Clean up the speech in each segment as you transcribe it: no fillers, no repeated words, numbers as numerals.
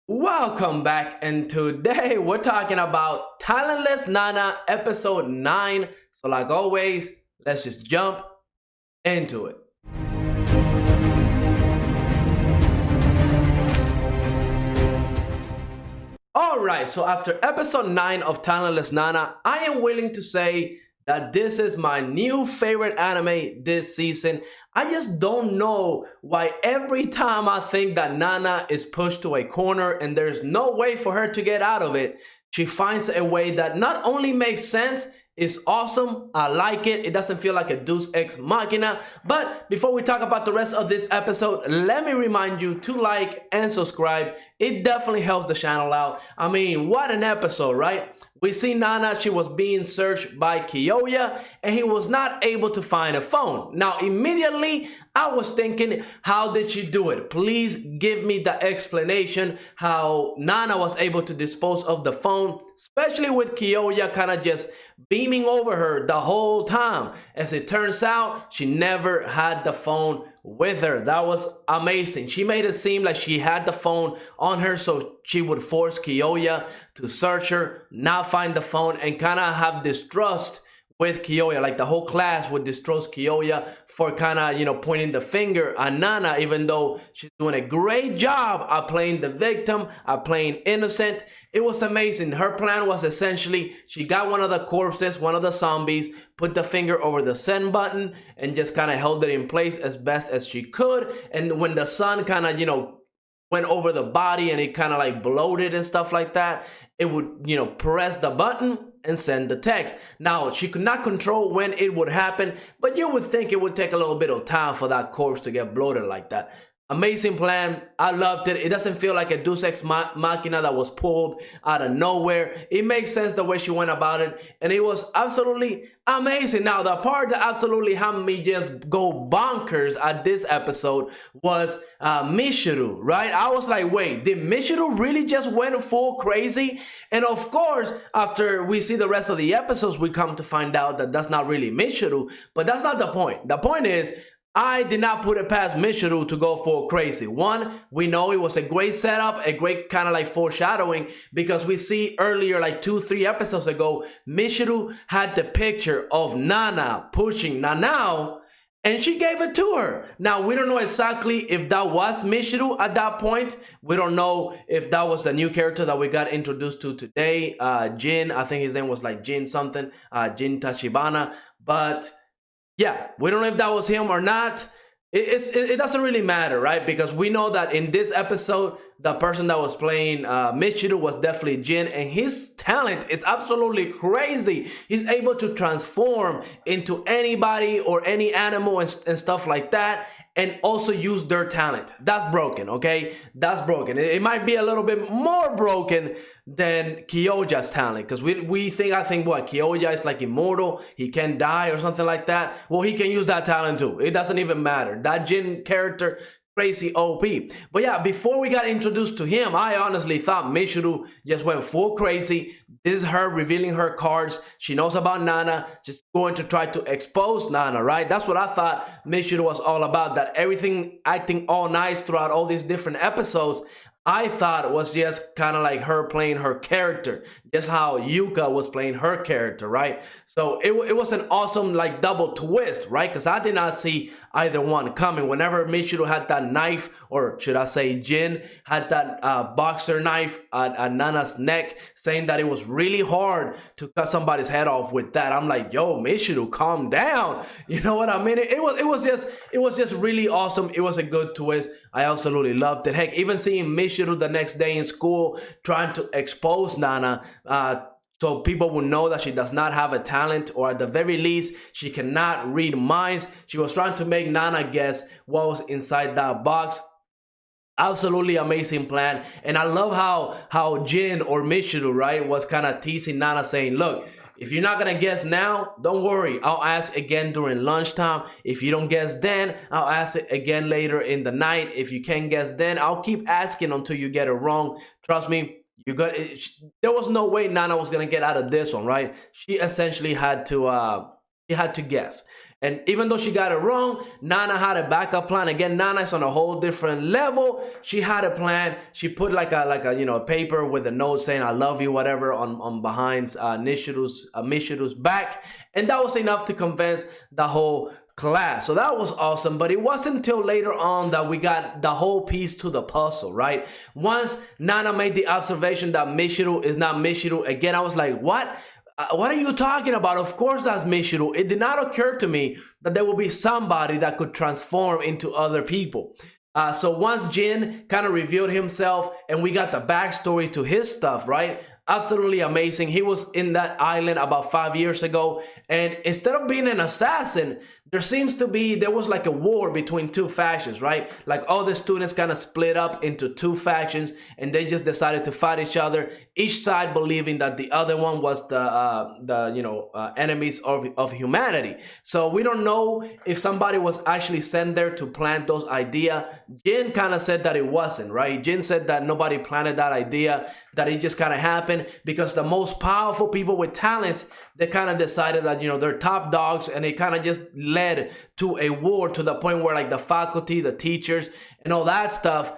Welcome back, and today we're talking about Talentless Nana episode 9. So, like always, let's just jump into it. Alright, so after episode 9 of Talentless Nana, I am willing to say that this is my new favorite anime this season. I just don't know why every time I think that Nana is pushed to a corner and there's no way for her to get out of it, she finds a way that not only makes sense, is awesome. I like it. It doesn't feel like a Deus Ex Machina. But before we talk about the rest of this episode, let me remind you to like and subscribe. It definitely helps the channel out. I mean, what an episode, right? We see Nana, she was being searched by Kyoya and he was not able to find a phone. Now, immediately, I was thinking, how did she do it? Please give me the explanation how Nana was able to dispose of the phone, especially with Kyoya kind of just beaming over her the whole time. As it turns out, she never had the phone with her. That was amazing. She made it seem like she had the phone on her so she would force Kyoya to search her, not find the phone, and kind of have distrust with Kyoya. Like the whole class would distrust Kyoya for kind of, pointing the finger at Nana, even though she's doing a great job at playing the victim, at playing innocent. It was amazing. Her plan was essentially, she got one of the corpses, one of the zombies, put the finger over the send button, and just kind of held it in place as best as she could. And when the sun kind of, went over the body and it kind of like bloated and stuff like that, it would, press the button and send the text. Now, she could not control when it would happen, but you would think it would take a little bit of time for that corpse to get bloated like that. Amazing plan. I loved it. It doesn't feel like a Deus Ex Machina that was pulled out of nowhere. It makes sense the way she went about it, and it was absolutely amazing. Now, the part that absolutely had me just go bonkers at this episode was Michiru, right? I was like, wait, did Michiru really just went full crazy? And of course, after we see the rest of the episodes, we come to find out that that's not really Michiru, but that's not the point. The point is, I did not put it past Michiru to go for crazy. One, we know it was a great setup, a great kind of like foreshadowing, because we see earlier, like 2-3 episodes ago, Michiru had the picture of Nana pushing Nanao, and she gave it to her. Now, we don't know exactly if that was Michiru at that point. We don't know if that was the new character that we got introduced to today. Jin, I think his name was like Jin something, Jin Tachibana, but yeah, we don't know if that was him or not. It doesn't really matter, right? Because we know that in this episode, the person that was playing Michiru was definitely Jin, and his talent is absolutely crazy. He's able to transform into anybody or any animal and stuff like that, and also use their talent. That's broken, okay? That's broken. It might be a little bit more broken than Kyoja's talent, because I think what, Kyoja is like immortal, he can die or something like that. Well, he can use that talent too. It doesn't even matter. That Jin character, crazy OP. But yeah, before we got introduced to him, I honestly thought Michiru just went full crazy. This is her revealing her cards. She knows about Nana, just going to try to expose Nana, right? That's what I thought Michiru was all about, that everything acting all nice throughout all these different episodes, I thought was just kind of like her playing her character, just how Yuka was playing her character, right? So it was an awesome like double twist, right? Because I did not see either one coming. Whenever Michiru had that knife, or should I say Jin, had that boxer knife at Nana's neck, saying that it was really hard to cut somebody's head off with that, I'm like, yo, Michiru, calm down. You know what I mean? It was just really awesome. It was a good twist. I absolutely loved it. Heck, even seeing Michiru the next day in school trying to expose Nana, so people will know that she does not have a talent, or at the very least, she cannot read minds. She was trying to make Nana guess what was inside that box. Absolutely amazing plan. And I love how Jin or Michiru, right, was kind of teasing Nana, saying, look, if you're not gonna guess now, don't worry, I'll ask again during lunchtime. If you don't guess then, I'll ask it again later in the night. If you can't guess then, I'll keep asking until you get it wrong. Trust me, there was no way Nana was gonna get out of this one, right? She essentially had to guess. And even though she got it wrong, Nana had a backup plan. Again, Nana is on a whole different level. She had a plan. She put like a paper with a note saying "I love you," whatever, on behind Michiru's back, and that was enough to convince the whole class. So that was awesome, but it wasn't until later on that we got the whole piece to the puzzle, right? Once Nana made the observation that Michiru is not Michiru, again, I was like, what? What are you talking about? Of course that's Michiru. It did not occur to me that there would be somebody that could transform into other people. So once Jin kind of revealed himself and we got the backstory to his stuff, right? Absolutely amazing. He was in that island about 5 years ago, and instead of being an assassin, there was like a war between two factions, right? Like all the students kind of split up into two factions, and they just decided to fight each other, each side believing that the other one was the enemies of humanity. So we don't know if somebody was actually sent there to plant those ideas. Jin kind of said that it wasn't, right? Jin said that nobody planted that idea, that it just kind of happened because the most powerful people with talents, they kind of decided that, they're top dogs, and it kind of just led to a war to the point where like the faculty, the teachers, and all that stuff,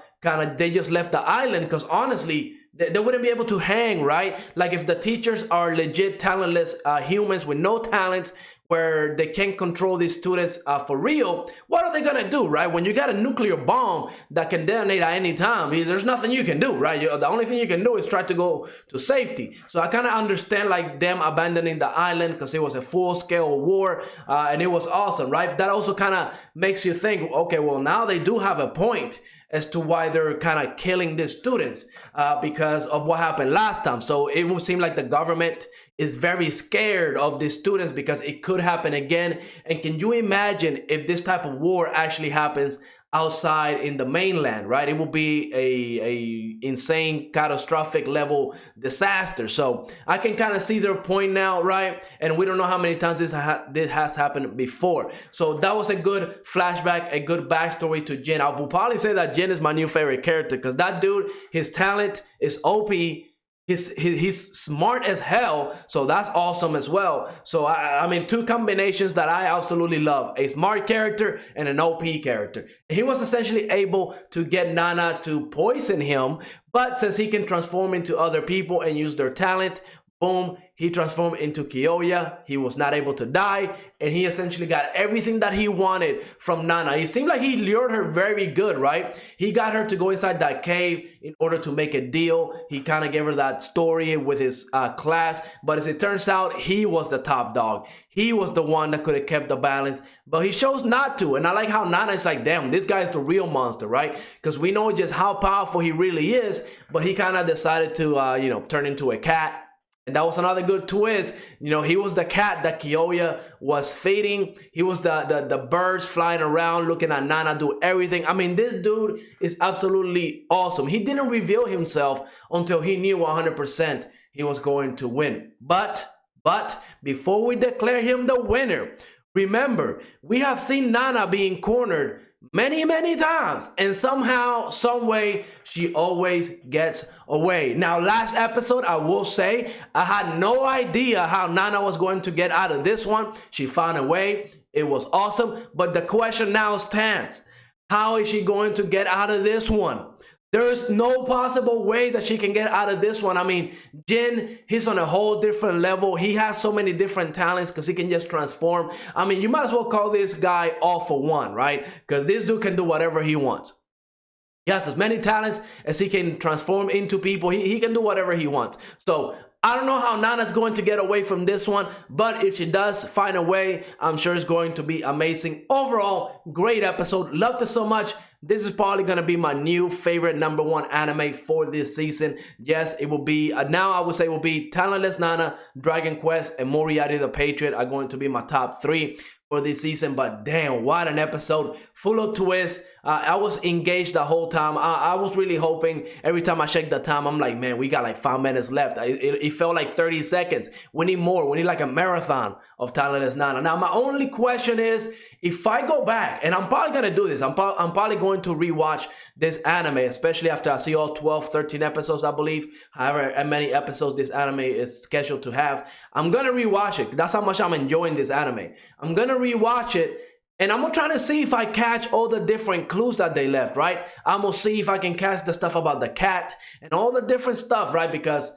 they just left the island because honestly, they wouldn't be able to hang, right? Like if the teachers are legit talentless humans with no talents, where they can't control these students for real, what are they gonna do, right? When you got a nuclear bomb that can detonate at any time, there's nothing you can do, right? The only thing you can do is try to go to safety. So I kind of understand like them abandoning the island because it was a full-scale war, and it was awesome, right? That also kind of makes you think, okay, well, now they do have a point as to why they're kind of killing these students because of what happened last time. So it would seem like the government is very scared of these students because it could happen again. And can you imagine if this type of war actually happens outside in the mainland, right? It will be a insane, catastrophic level disaster. So I can kind of see their point now, right? And we don't know how many times this has happened before. So that was a good flashback, a good backstory to Jin. I will probably say that Jin is my new favorite character because that dude, his talent is OP. He's smart as hell, so that's awesome as well. So I mean, two combinations that I absolutely love: a smart character and an OP character. He was essentially able to get Nana to poison him, but since he can transform into other people and use their talent, boom, he transformed into Kyoya. He was not able to die, and he essentially got everything that he wanted from Nana. It seemed like he lured her very good, right? He got her to go inside that cave in order to make a deal. He kind of gave her that story with his class, but as it turns out, he was the top dog. He was the one that could have kept the balance, but he chose not to. And I like how Nana is like, damn, this guy's the real monster, right? Because we know just how powerful he really is, but he kind of decided to, turn into a cat. And that was another good twist. He was the cat that Kyoya was feeding. He was the birds flying around looking at Nana do everything. I mean, this dude is absolutely awesome. He didn't reveal himself until he knew 100% he was going to win. But before we declare him the winner, remember, we have seen Nana being cornered many times, and somehow, some way, she always gets away. Now, last episode, I will say, I had no idea how Nana was going to get out of this one. She found a way. It was awesome, but the question now stands: how is she going to get out of this one? There's no possible way that she can get out of this one. I mean, Jin, he's on a whole different level. He has so many different talents because he can just transform. I mean, you might as well call this guy all for one, right? Because this dude can do whatever he wants. He has as many talents as he can transform into people. He can do whatever he wants. So I don't know how Nana's going to get away from this one, but if she does find a way, I'm sure it's going to be amazing. Overall, great episode. Loved it so much. This is probably going to be my new favorite #1 anime for this season. Yes, it will be, now I would say it will be Talentless Nana, Dragon Quest, and Moriarty the Patriot are going to be my top 3 for this season. But damn, what an episode, full of twists. I was engaged the whole time. I was really hoping. Every time I checked the time, I'm like, man, we got like 5 minutes left. It felt like 30 seconds. We need more. We need like a marathon of Talentless Nana. Now, my only question is, if I go back, and I'm probably going to do this, I'm probably going to rewatch this anime, especially after I see all 12, 13 episodes, I believe, however many episodes this anime is scheduled to have. I'm going to rewatch it. That's how much I'm enjoying this anime. I'm going to rewatch it. And I'm gonna try to see if I catch all the different clues that they left, right? I'm gonna see if I can catch the stuff about the cat and all the different stuff, right? Because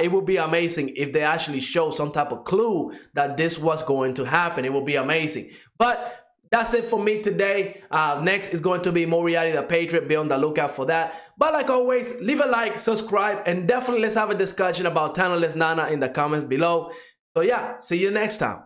it would be amazing if they actually show some type of clue that this was going to happen. It would be amazing. But that's it for me today. Next is going to be more Reality the Patriot. Be on the lookout for that. But like always, leave a like, subscribe, and definitely let's have a discussion about Talentless Nana in the comments below. So yeah, see you next time.